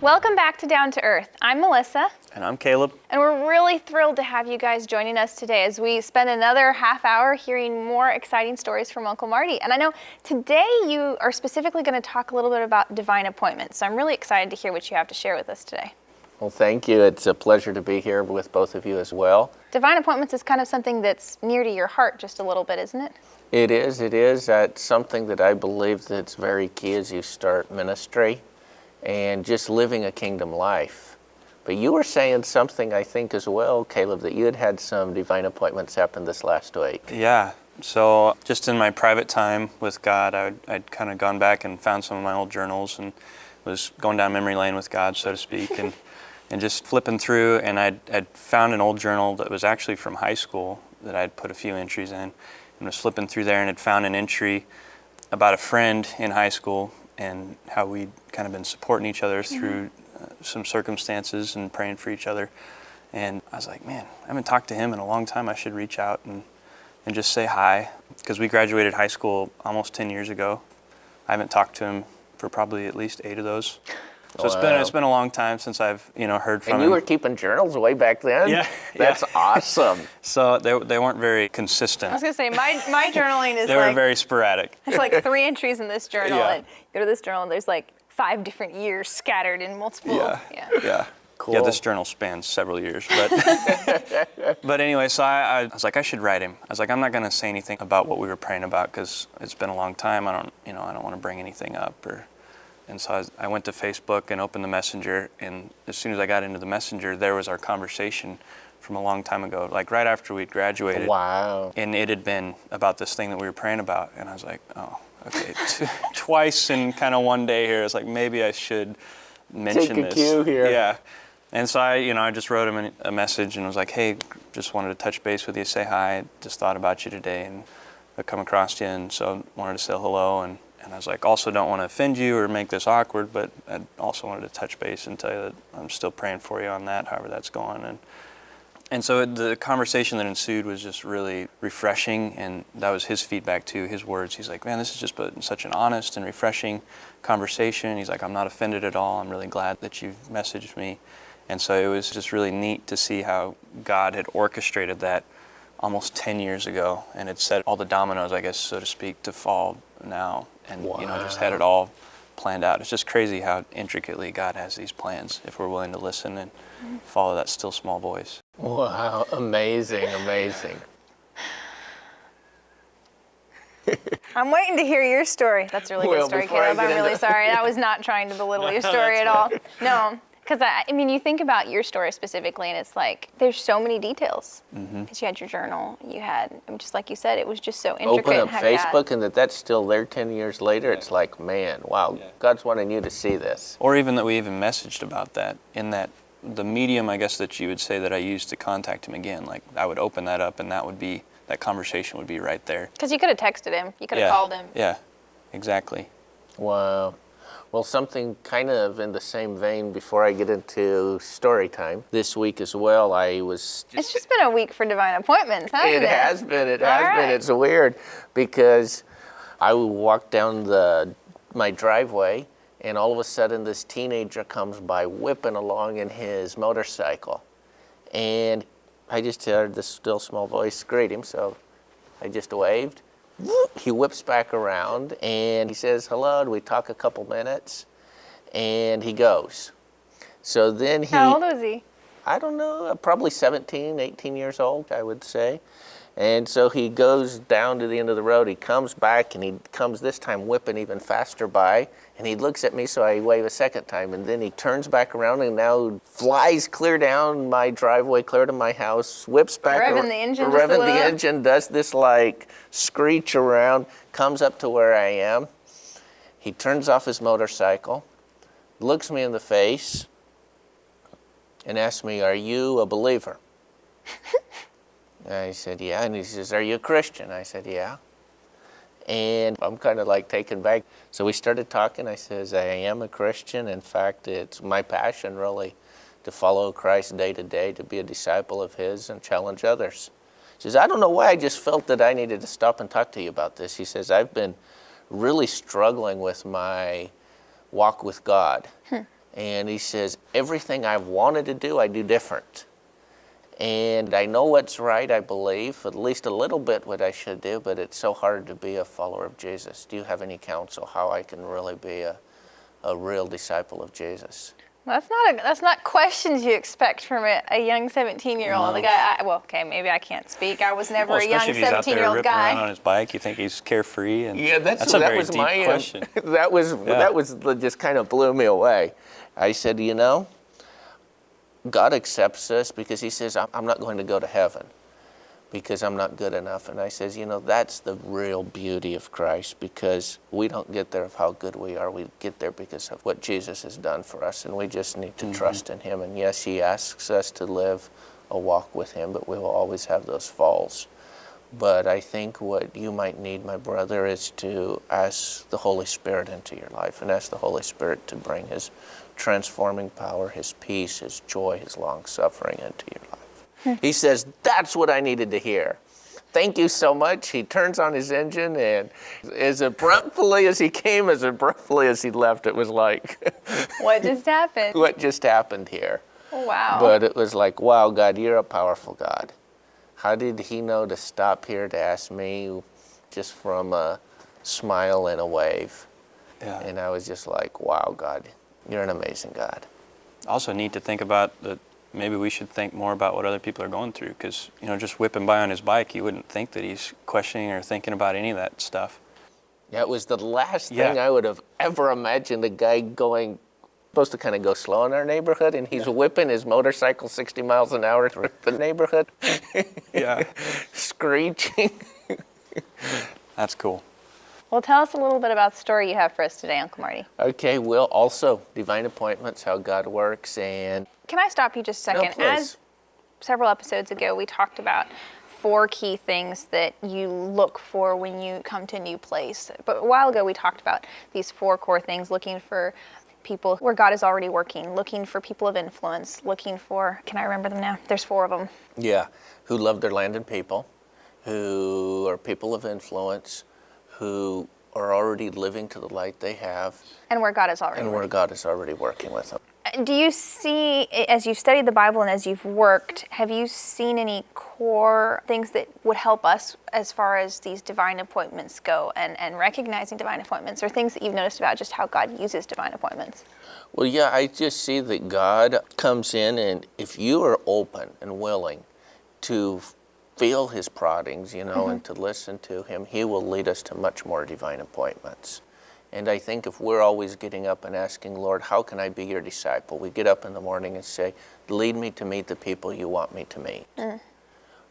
Welcome back to Down to Earth. I'm Melissa. And I'm Caleb. And we're really thrilled to have you guys joining us today as we spend another half hour hearing more exciting stories from Uncle Marty. And I know today you are specifically going to talk a little bit about divine appointments. So I'm really excited to hear what you have to share with us today. Well, thank you. It's a pleasure to be here with both of you as well. Divine appointments is kind of something that's near to your heart just a little bit, isn't it? It is. It's something that I believe that's very key as you start ministry and just living a kingdom life. But you were saying something, I think, as well, Caleb, that you had some divine appointments happen this last week. Yeah. So just in my private time with God, I'd kind of gone back and found some of my old journals and was going down memory lane with God, so to speak, and just flipping through, and I'd found an old journal that was actually from high school that I'd put a few entries in, and was flipping through there and had found an entry about a friend in high school and how we'd kind of been supporting each other through some circumstances and praying for each other. And I was like, man, I haven't talked to him in a long time. I should reach out and just say hi, because we graduated high school almost 10 years ago. I haven't talked to him for probably at least 8 of those. So it's been a long time since I've heard from him. And you were keeping journals way back then? Yeah. That's awesome. So they weren't very consistent. I was going to say, my journaling is they were very sporadic. It's like 3 entries in this journal, Yeah. and go to this journal, and there's like 5 different years scattered in multiple. Yeah. Cool. Yeah, this journal spans several years, but but anyway, so I was like, I should write him. I was like, I'm not going to say anything about what we were praying about because it's been a long time. I don't want to bring anything up And so I went to Facebook and opened the messenger, and as soon as I got into the messenger, there was our conversation from a long time ago, like right after we'd graduated. Wow. And it had been about this thing that we were praying about, and I was like, oh, okay, twice in kind of one day here. It's like, maybe I should mention this. Take a cue here. Yeah. And so I just wrote him a message and was like, hey, just wanted to touch base with you, say hi, just thought about you today, and I come across you, and so wanted to say hello, and I was like, also don't want to offend you or make this awkward, but I also wanted to touch base and tell you that I'm still praying for you on that, however that's going. And so the conversation that ensued was just really refreshing, and that was his feedback too, his words. He's like, man, this has just been such an honest and refreshing conversation. He's like, I'm not offended at all. I'm really glad that you've messaged me. And so it was just really neat to see how God had orchestrated that almost 10 years ago and had set all the dominoes, I guess, so to speak, to fall now. And just had it all planned out. It's just crazy how intricately God has these plans if we're willing to listen and follow that still small voice. Wow, amazing. I'm waiting to hear your story. That's a really good story, Caleb. I'm really sorry. I was not trying to belittle your story at all. No, because I mean, you think about your story specifically, and it's like there's so many details. Because you had your journal, you had, just like you said, it was just so intricate. Open up Facebook, and that's still there 10 years later. It's like, man, wow, God's wanting you to see this. Or even that we even messaged about that in that the medium, I guess, that you would say that I used to contact him again. Like I would open that up, and that conversation would be right there. Because you could have texted him, you could have called him. Yeah, exactly. Wow. Well, something kind of in the same vein before I get into story time. This week as well, it's just been a week for divine appointments, hasn't it? It has been. It's weird because I walked down my driveway, and all of a sudden this teenager comes by whipping along in his motorcycle. And I just heard this still small voice greet him, so I just waved. He whips back around and he says hello, and we talk a couple minutes, and he goes. So then How old was he? I don't know, probably 17, 18 years old, I would say. And so he goes down to the end of the road, he comes back, and he comes this time whipping even faster by, and he looks at me, so I wave a second time, and then he turns back around and now flies clear down my driveway, clear to my house, whips back. Revving the engine does this like screech around, comes up to where I am. He turns off his motorcycle, looks me in the face, and asks me, are you a believer? I said, yeah. And he says, are you a Christian? I said, yeah. And I'm kind of like taken back. So we started talking. I says, I am a Christian. In fact, it's my passion really to follow Christ day to day, to be a disciple of his and challenge others. He says, I don't know why, I just felt that I needed to stop and talk to you about this. He says, I've been really struggling with my walk with God. And he says, everything I've wanted to do, I do different. And I know what's right, I believe, at least a little bit what I should do, but it's so hard to be a follower of Jesus. Do you have any counsel how I can really be a real disciple of Jesus? Well, that's not questions you expect from a young 17-year-old. Well, okay, maybe I can't speak. I was never a young 17-year-old ripping guy. around on his bike, you think he's carefree, and Yeah, that's a very was deep my question. that was just kind of blew me away. I said, God accepts us because he says, I'm not going to go to heaven because I'm not good enough. And I says, that's the real beauty of Christ, because we don't get there of how good we are. We get there because of what Jesus has done for us, and we just need to trust in him. And yes, he asks us to live a walk with him, but we will always have those falls. But I think what you might need, my brother, is to ask the Holy Spirit into your life, and ask the Holy Spirit to bring his transforming power, his peace, his joy, his long-suffering into your life. He says, that's what I needed to hear. Thank you so much. He turns on his engine, and as abruptly as he came, as abruptly as he left, it was like, What just happened? what just happened here? Wow. But it was like, wow, God, you're a powerful God. How did he know to stop here to ask me just from a smile and a wave? Yeah. And I was just like, wow, God, you're an amazing God. Also neat to think about that maybe we should think more about what other people are going through, because, just whipping by on his bike, you wouldn't think that he's questioning or thinking about any of that stuff. Yeah, it was the last thing I would have ever imagined, a guy supposed to kind of go slow in our neighborhood, and he's whipping his motorcycle 60 miles an hour through the neighborhood. Yeah. Screeching. That's cool. Well, tell us a little bit about the story you have for us today, Uncle Marty. Okay, well, also divine appointments, how God works, and Can I stop you just a second? No, please. As several episodes ago, we talked about 4 key things that you look for when you come to a new place. But a while ago, we talked about these 4 core things: looking for people where God is already working, looking for people of influence, looking for, can I remember them now? There's 4 of them. yeah, who love their land and people, who are people of influence, who are already living to the light they have, And where God is already and working. where God is already working with them. Do you see, as you've studied the Bible and as you've worked, have you seen any core things that would help us as far as these divine appointments go, and recognizing divine appointments, or things that you've noticed about just how God uses divine appointments? Well, yeah, I just see that God comes in, and if you are open and willing to feel his proddings, and to listen to him, he will lead us to much more divine appointments. And I think if we're always getting up and asking, Lord, how can I be your disciple? We get up in the morning and say, lead me to meet the people you want me to meet.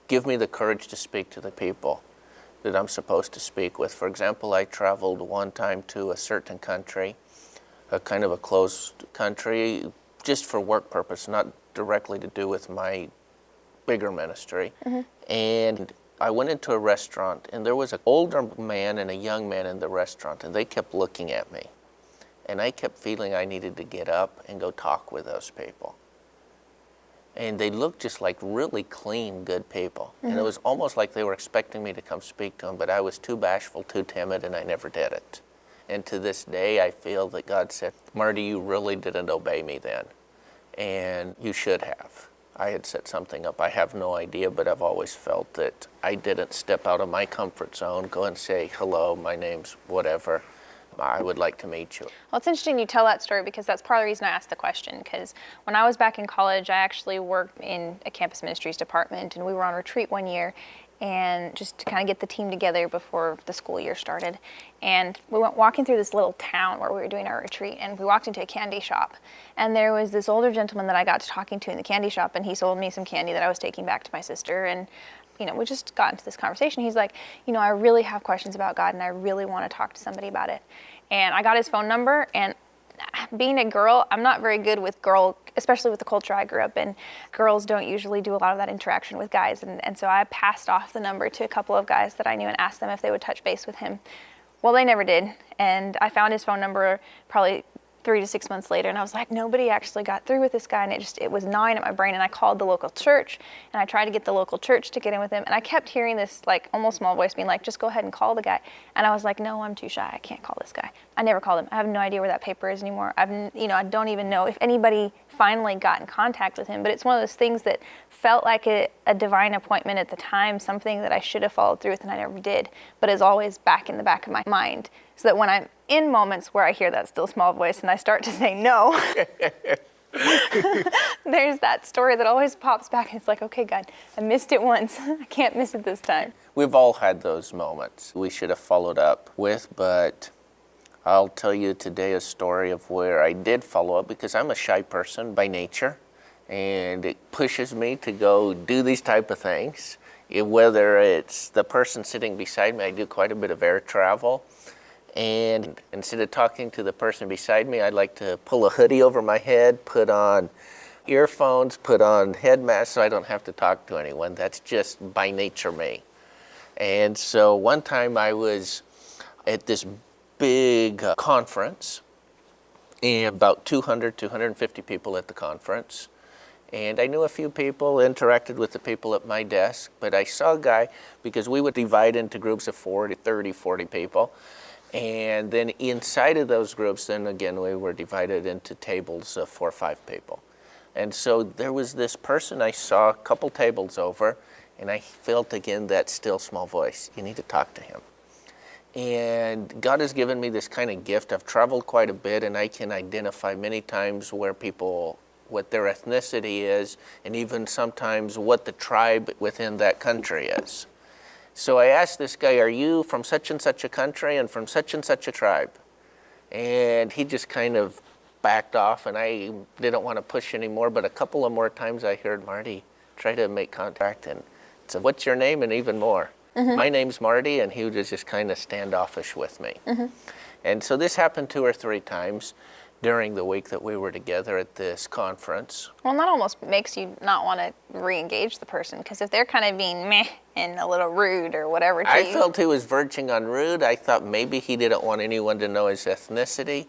Give me the courage to speak to the people that I'm supposed to speak with. For example, I traveled one time to a certain country, a kind of a closed country, just for work purpose, not directly to do with my bigger ministry. And I went into a restaurant, and there was an older man and a young man in the restaurant, and they kept looking at me. And I kept feeling I needed to get up and go talk with those people. And they looked just like really clean, good people. And it was almost like they were expecting me to come speak to them, but I was too bashful, too timid, and I never did it. And to this day, I feel that God said, Marty, you really didn't obey me then, and you should have. I had set something up. I have no idea, but I've always felt that I didn't step out of my comfort zone, go and say, hello, my name's whatever. I would like to meet you. Well, it's interesting you tell that story, because that's part of the reason I asked the question. Because when I was back in college, I actually worked in a campus ministries department, and we were on retreat one year, and just to kind of get the team together before the school year started. And we went walking through this little town where we were doing our retreat, and we walked into a candy shop. And there was this older gentleman that I got to talking to in the candy shop, and he sold me some candy that I was taking back to my sister. And we just got into this conversation. He's like, I really have questions about God, and I really want to talk to somebody about it. And I got his phone number, and being a girl, I'm not very good with especially with the culture I grew up in. Girls don't usually do a lot of that interaction with guys. And so I passed off the number to a couple of guys that I knew and asked them if they would touch base with him. Well, they never did. And I found his phone number probably 3 to 6 months later, and I was like, nobody actually got through with this guy, and it was gnawing at my brain, and I called the local church, and I tried to get the local church to get in with him, and I kept hearing this like almost small voice being like, just go ahead and call the guy, and I was like, no, I'm too shy, I can't call this guy. I never called him. I have no idea where that paper is anymore. I don't even know if anybody finally got in contact with him, but it's one of those things that felt like a divine appointment at the time, something that I should have followed through with and I never did, but is always back in the back of my mind, so that when I'm in moments where I hear that still small voice and I start to say no, there's that story that always pops back and it's like, okay, God, I missed it once. I can't miss it this time. We've all had those moments we should have followed up with, but I'll tell you today a story of where I did follow up, because I'm a shy person by nature, and it pushes me to go do these type of things. Whether it's the person sitting beside me, I do quite a bit of air travel, and instead of talking to the person beside me, I like to pull a hoodie over my head, put on earphones, put on head masks so I don't have to talk to anyone. That's just by nature me. And so one time I was at this big conference, and about 250 people at the conference. And I knew a few people, interacted with the people at my desk, but I saw a guy, because we would divide into groups of 40, 30, 40 people. And then inside of those groups, then again, we were divided into tables of 4 or 5 people. And so there was this person I saw a couple tables over, and I felt again that still small voice. You need to talk to him. And God has given me this kind of gift. I've traveled quite a bit, and I can identify many times where people, what their ethnicity is, and even sometimes what the tribe within that country is. So I asked this guy, are you from such and such a country and from such and such a tribe? And he just kind of backed off, and I didn't want to push anymore, but a couple of more times I heard Marty try to make contact and said, what's your name? And even more. Mm-hmm. My name's Marty, and he was just kind of standoffish with me. Mm-hmm. And so this happened 2 or 3 times during the week that we were together at this conference. Well, that almost makes you not want to re-engage the person, because if they're kind of being meh and a little rude or whatever to I you. felt he was verging on rude. I thought maybe he didn't want anyone to know his ethnicity.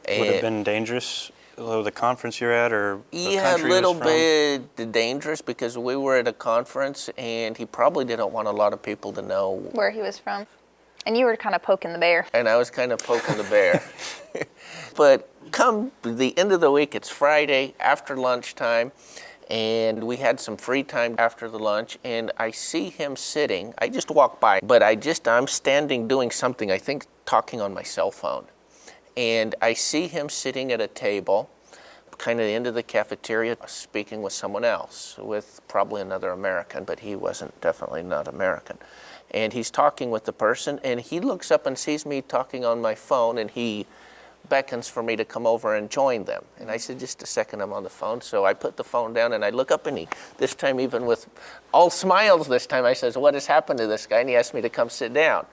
Would have been dangerous, the conference you're at, or the yeah, country a little he was from? bit dangerous, because we were at a conference and he probably didn't want a lot of people to know where he was from. And you were kind of poking the bear. And I was kind of poking the bear. But come the end of the week, it's Friday after lunchtime, and we had some free time after the lunch, and I see him sitting. I just walked by, but I'm standing doing something, I think talking on my cell phone. And I see him sitting at a table, kind of the end of the cafeteria, speaking with someone else, with probably another American, but he wasn't, definitely not American. And he's talking with the person, and he looks up and sees me talking on my phone, and he beckons for me to come over and join them. And I said, just a second, I'm on the phone. So I put the phone down, and I look up, and he, this time even with all smiles this time, I says, what has happened to this guy? And he asked me to come sit down.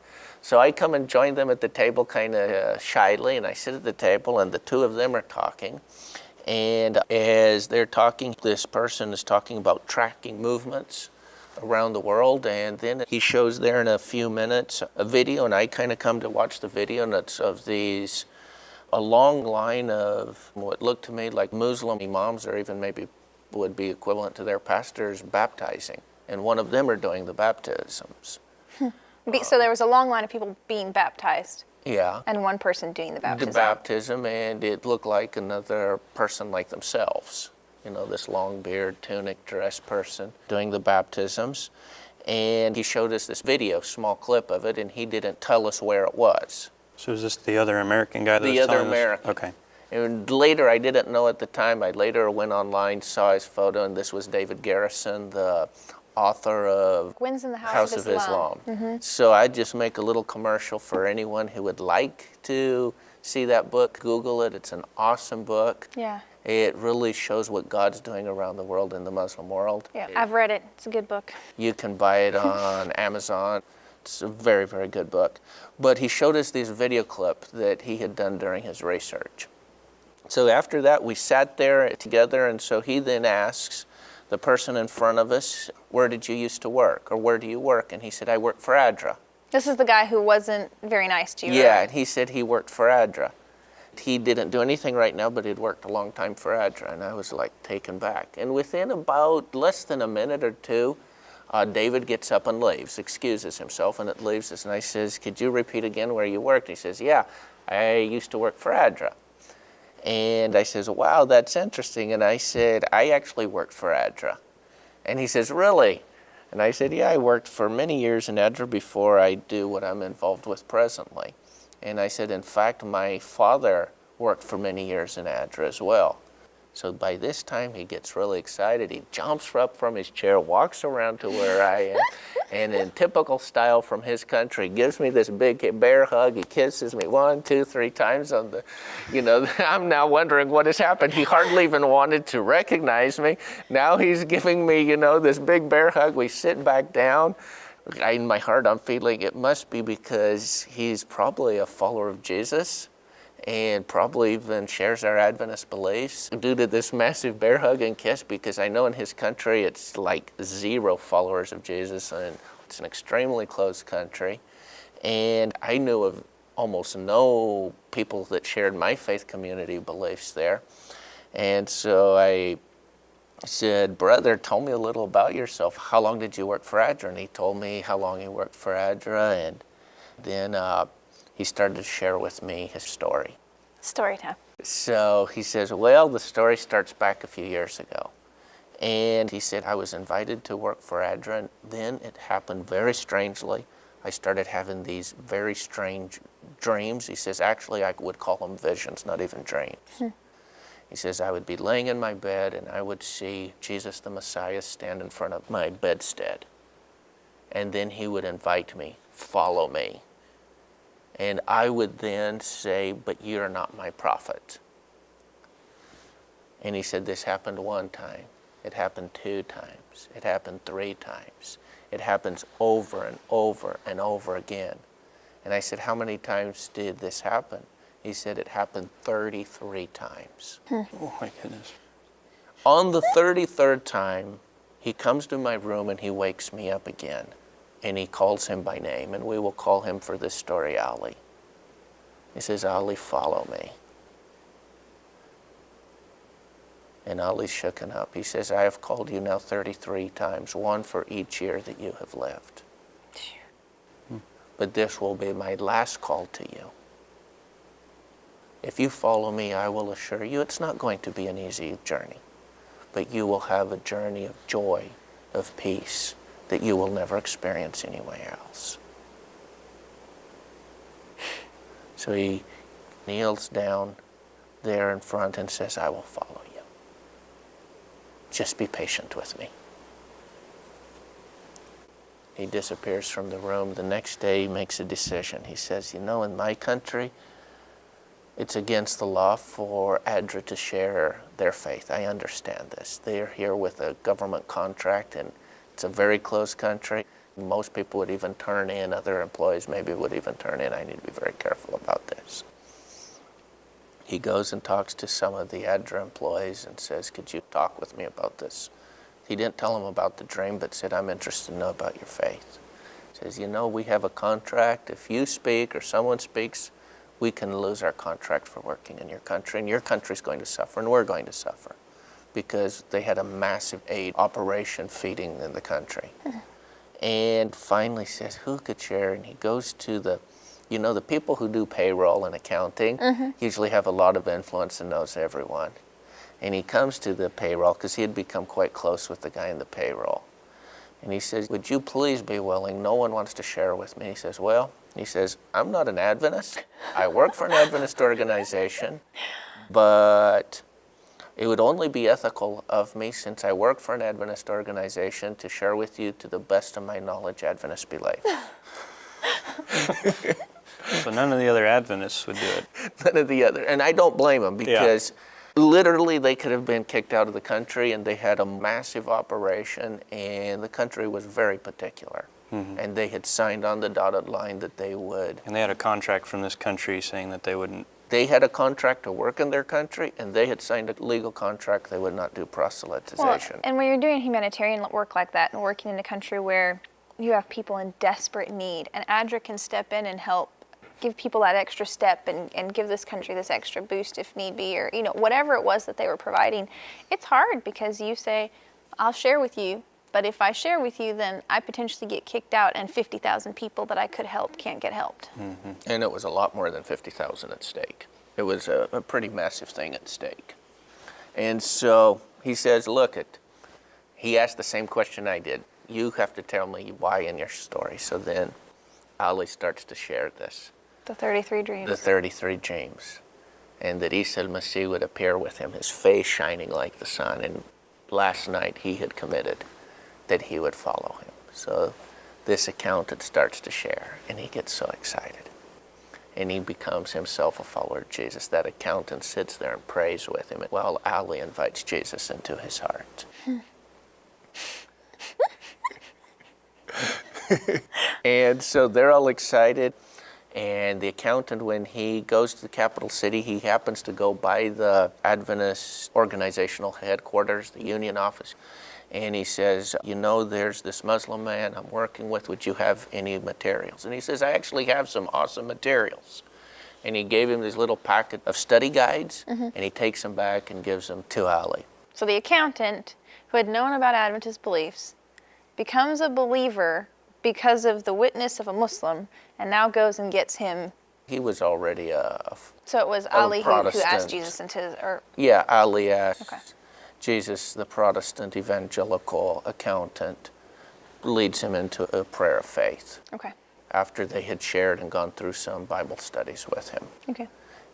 So I come and join them at the table kind of shyly, and I sit at the table, and the two of them are talking. And as they're talking, this person is talking about tracking movements around the world, and then he shows there in a few minutes a video, and I kind of come to watch the video, and it's of these, a long line of what looked to me like Muslim imams, or even maybe would be equivalent to their pastors, baptizing, and one of them are doing the baptisms. So there was a long line of people being baptized. Yeah. And one person doing the baptism. The baptism, and it looked like another person like themselves. You know, this long beard, tunic dressed person doing the baptisms. And he showed us this video, small clip of it, and he didn't tell us where it was. So is this the other American guy? The other American. Okay. And later, I didn't know at the time, I later went online, saw his photo, and this was David Garrison, the author of Gwyn's in the House of Islam. Mm-hmm. So I just make a little commercial for anyone who would like to see that book. Google it. It's an awesome book. Yeah. It really shows what God's doing around the world in the Muslim world. Yeah, I've read it. It's a good book. You can buy it on Amazon. It's a very, very good book. But he showed us this video clip that he had done during his research. So after that, we sat there together, and so he then asks the person in front of us, where did you used to work, or where do you work? And he said, I work for ADRA. This is the guy who wasn't very nice to you. Yeah, right? and he said he worked for ADRA. He didn't do anything right now, but he'd worked a long time for ADRA, and I was like taken back. And within about less than a minute or two, David gets up and leaves, excuses himself, and it leaves us. And I says, could you repeat again where you worked? He says, yeah, I used to work for ADRA. And I says, wow, that's interesting. And I said, I actually worked for ADRA. And he says, really? And I said, yeah, I worked for many years in ADRA before I do what I'm involved with presently. And I said, in fact, my father worked for many years in ADRA as well. So by this time, he gets really excited. He jumps up from his chair, walks around to where I am, and in typical style from his country, gives me this big bear hug. He kisses me 1, 2, 3 times on the, I'm now wondering what has happened. He hardly even wanted to recognize me. Now he's giving me, this big bear hug. We sit back down. In my heart, I'm feeling it must be because he's probably a follower of Jesus, and probably even shares our Adventist beliefs due to this massive bear hug and kiss, because I know in his country it's like 0 followers of Jesus, and it's an extremely closed country. And I knew of almost no people that shared my faith community beliefs there. And so I said, brother, tell me a little about yourself. How long did you work for ADRA? And he told me how long he worked for ADRA, and then he started to share with me his story. Story time. So he says, well, the story starts back a few years ago. And he said, I was invited to work for ADRA, and then it happened very strangely. I started having these very strange dreams. He says, actually, I would call them visions, not even dreams. He says, I would be laying in my bed, and I would see Jesus the Messiah stand in front of my bedstead. And then he would invite me, follow me. And I would then say, but you're not my prophet. And he said, this happened 1 time. It happened 2 times. It happened 3 times. It happens over and over and over again. And I said, how many times did this happen? He said, it happened 33 times. Oh my goodness. On the 33rd time, he comes to my room and he wakes me up again. And he calls him by name, and we will call him for this story Ali. He says, Ali, follow me. And Ali's shooken up. He says, I have called you now 33 times, 1 for each year that you have lived. But this will be my last call to you. If you follow me, I will assure you it's not going to be an easy journey, but you will have a journey of joy, of peace, that you will never experience anywhere else. So he kneels down there in front and says, I will follow you. Just be patient with me. He disappears from the room. The next day he makes a decision. He says, in my country, it's against the law for ADRA to share their faith. I understand this. They're here with a government contract, and it's a very closed country. Most people would even turn in, other employees maybe would even turn in. I need to be very careful about this. He goes and talks to some of the ADRA employees and says, could you talk with me about this? He didn't tell them about the dream, but said, I'm interested to know about your faith. He says, we have a contract. If you speak or someone speaks, we can lose our contract for working in your country, and your country's going to suffer, and we're going to suffer, because they had a massive aid operation feeding in the country. And finally says, who could share? And he goes to the people who do payroll and accounting usually have a lot of influence and knows everyone. And he comes to the payroll because he had become quite close with the guy in the payroll. And he says, would you please be willing? No one wants to share with me. He says, I'm not an Adventist. I work for an Adventist organization, but it would only be ethical of me, since I work for an Adventist organization, to share with you, to the best of my knowledge, Adventist belief. So none of the other Adventists would do it. None of the other. And I don't blame them, because literally they could have been kicked out of the country, and they had a massive operation, and the country was very particular. And they had signed on the dotted line that they would. And they had a contract from this country saying that they wouldn't. They had a contract to work in their country, and they had signed a legal contract they would not do proselytization. Well, and when you're doing humanitarian work like that and working in a country where you have people in desperate need, and ADRA can step in and help give people that extra step and give this country this extra boost if need be, or, whatever it was that they were providing. It's hard because you say, I'll share with you, but if I share with you, then I potentially get kicked out and 50,000 people that I could help can't get helped. Mm-hmm. And it was a lot more than 50,000 at stake. It was a pretty massive thing at stake. And so he says, he asked the same question I did. You have to tell me why in your story. So then Ali starts to share this. The 33 dreams. The 33 dreams. And that Isa al-Masih would appear with him, his face shining like the sun. And last night he had committed that he would follow him. So this accountant starts to share, and he gets so excited. And he becomes himself a follower of Jesus. That accountant sits there and prays with him while Ali invites Jesus into his heart. And so they're all excited. And the accountant, when he goes to the capital city, he happens to go by the Adventist organizational headquarters, the union office. And he says, there's this Muslim man I'm working with. Would you have any materials? And he says, I actually have some awesome materials. And he gave him this little packet of study guides, and he takes them back and gives them to Ali. So the accountant, who had known about Adventist beliefs, becomes a believer because of the witness of a Muslim, and now goes and gets him. He was already So it was Ali who asked Protestant. Jesus into Yeah, Ali asked. Okay. Jesus, the Protestant evangelical accountant, leads him into a prayer of faith Okay. after they had shared and gone through some Bible studies with him. Okay.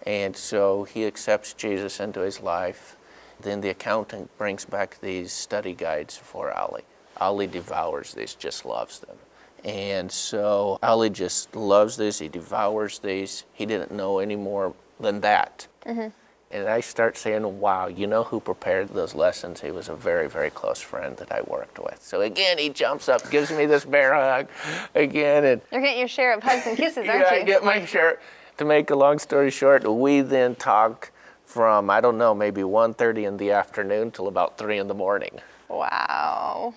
And so he accepts Jesus into his life. Then the accountant brings back these study guides for Ali. Ali devours these, just loves them. And so Ali just loves these, he devours these. He didn't know any more than that. Mm-hmm. And I start saying, wow, you know who prepared those lessons? He was a very, very close friend that I worked with. So again, he jumps up, gives me this bear hug again. And You're getting your share of hugs and kisses, aren't yeah, you? I get my share. To make a long story short, we then talk from, maybe 1:30 in the afternoon till about 3 in the morning. Wow.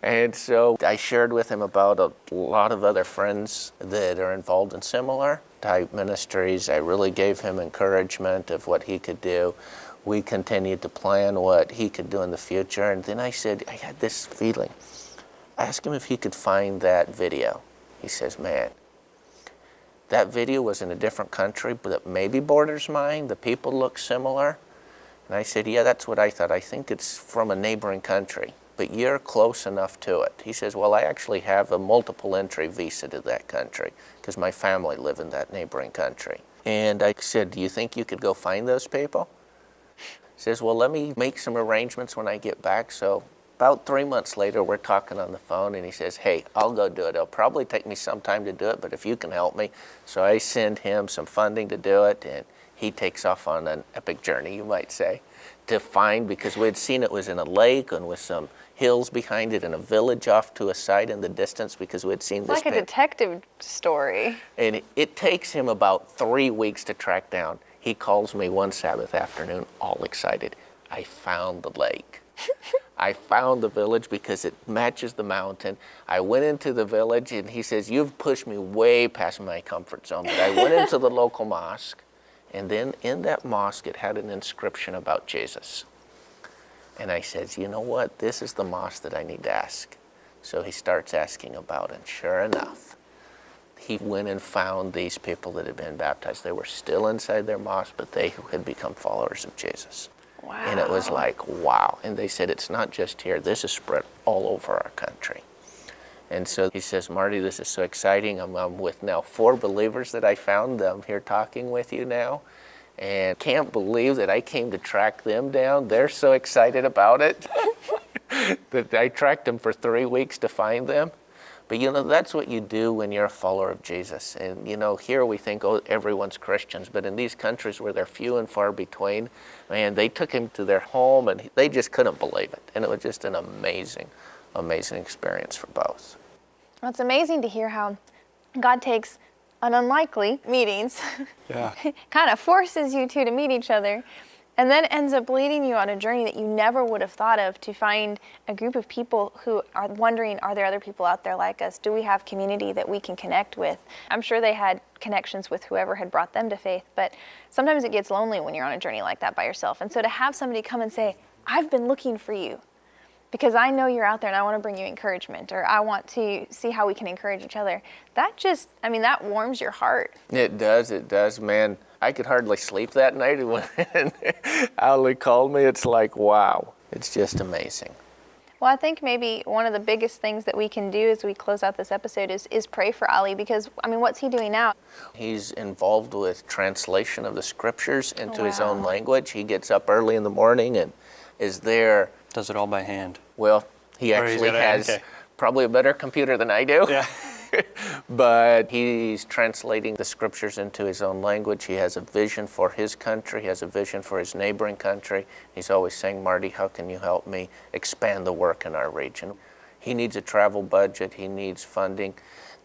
And so I shared with him about a lot of other friends that are involved in similar type ministries. I really gave him encouragement of what he could do. We continued to plan what he could do in the future. And then I said, I had this feeling. I asked him if he could find that video. He says, man, that video was in a different country, but it maybe borders mine. The people look similar. And I said, yeah, that's what I thought. I think it's from a neighboring country, but you're close enough to it. He says, well, I actually have a multiple entry visa to that country because my family live in that neighboring country. And I said, do you think you could go find those people? He says, well, let me make some arrangements when I get back. So about 3 months later, we're talking on the phone, and he says, hey, I'll go do it. It'll probably take me some time to do it, but if you can help me. So I send him some funding to do it, and he takes off on an epic journey, you might say, to find, because we had seen it was in a lake and with some hills behind it and a village off to a side in the distance, because we had seen this. It's like a detective story. And it takes him about 3 weeks to track down. He calls me one Sabbath afternoon, all excited. I found the lake. I found the village because it matches the mountain. I went into the village, and he says, you've pushed me way past my comfort zone. But I went into the local mosque, and then in that mosque, it had an inscription about Jesus. And I said, you know what? This is the mosque that I need to ask. So he starts asking about it, and sure enough, he went and found these people that had been baptized. They were still inside their mosque, but they had become followers of Jesus. Wow. And it was like, wow. And they said, it's not just here. This is spread all over our country. And so he says, Marty, this is so exciting. I'm with now 4 believers that I found. I'm here talking with you now. And can't believe that I came to track them down. They're so excited about it that I tracked them for 3 weeks to find them. But that's what you do when you're a follower of Jesus. And here we think, oh, everyone's Christians. But in these countries where they're few and far between, man, they took him to their home and they just couldn't believe it. And it was just an amazing, amazing experience for both. Well, it's amazing to hear how God takes an unlikely meetings, Yeah. kind of forces you two to meet each other, And then ends up leading you on a journey that you never would have thought of, to find a group of people who are wondering, are there other people out there like us? Do we have community that we can connect with? I'm sure they had connections with whoever had brought them to faith, but sometimes it gets lonely when you're on a journey like that by yourself. And so to have somebody come and say, I've been looking for you because I know you're out there and I want to bring you encouragement, or I want to see how we can encourage each other. That just, I mean, that warms your heart. It does, man. I could hardly sleep that night when Ali called me. It's like, wow, it's just amazing. Well, I think maybe one of the biggest things that we can do as we close out this episode is pray for Ali, because, I mean, what's he doing now? He's involved with translation of the scriptures into his Wow. own language. He gets up early in the morning and is there. Does it all by hand. Well, he Or he's actually got a- has okay. probably a better computer than I do. Yeah. But he's translating the scriptures into his own language. He has a vision for his country. He has a vision for his neighboring country. He's always saying, Marty, how can you help me expand the work in our region? He needs a travel budget. He needs funding.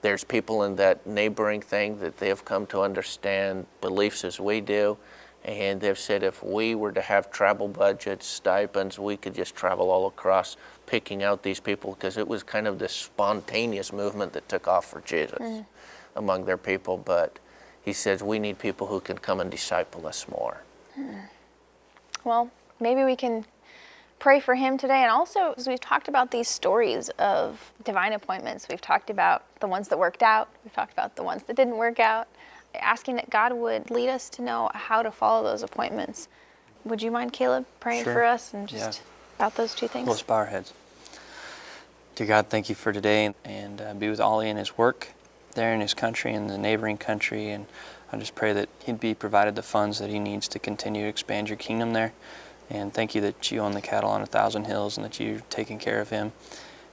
There's people in that neighboring thing that they have come to understand beliefs as we do. And they've said if we were to have travel budgets, stipends, we could just travel all across picking out these people, because it was kind of this spontaneous movement that took off for Jesus among their people. But he says we need people who can come and disciple us more. Well, maybe we can pray for him today. And also, as we've talked about these stories of divine appointments, we've talked about the ones that worked out, we've talked about the ones that didn't work out, asking that God would lead us to know how to follow those appointments. Would you mind, Caleb, praying Sure. for us and just about those two things? Let's bow our heads. Dear God, thank you for today, and be with Ollie in his work there in his country and the neighboring country. And I just pray that he'd be provided the funds that he needs to continue to expand your kingdom there. And thank you that you own the cattle on 1,000 hills and that you're taking care of him.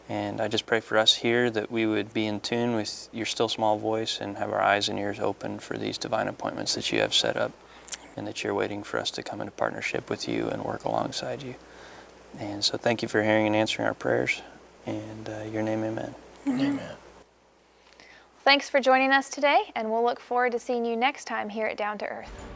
And I just pray for us here that we would be in tune with your still small voice and have our eyes and ears open for these divine appointments that you have set up, and that you're waiting for us to come into partnership with you and work alongside you. And so thank you for hearing and answering our prayers. And your name, amen. Amen. Thanks for joining us today, and we'll look forward to seeing you next time here at Down to Earth.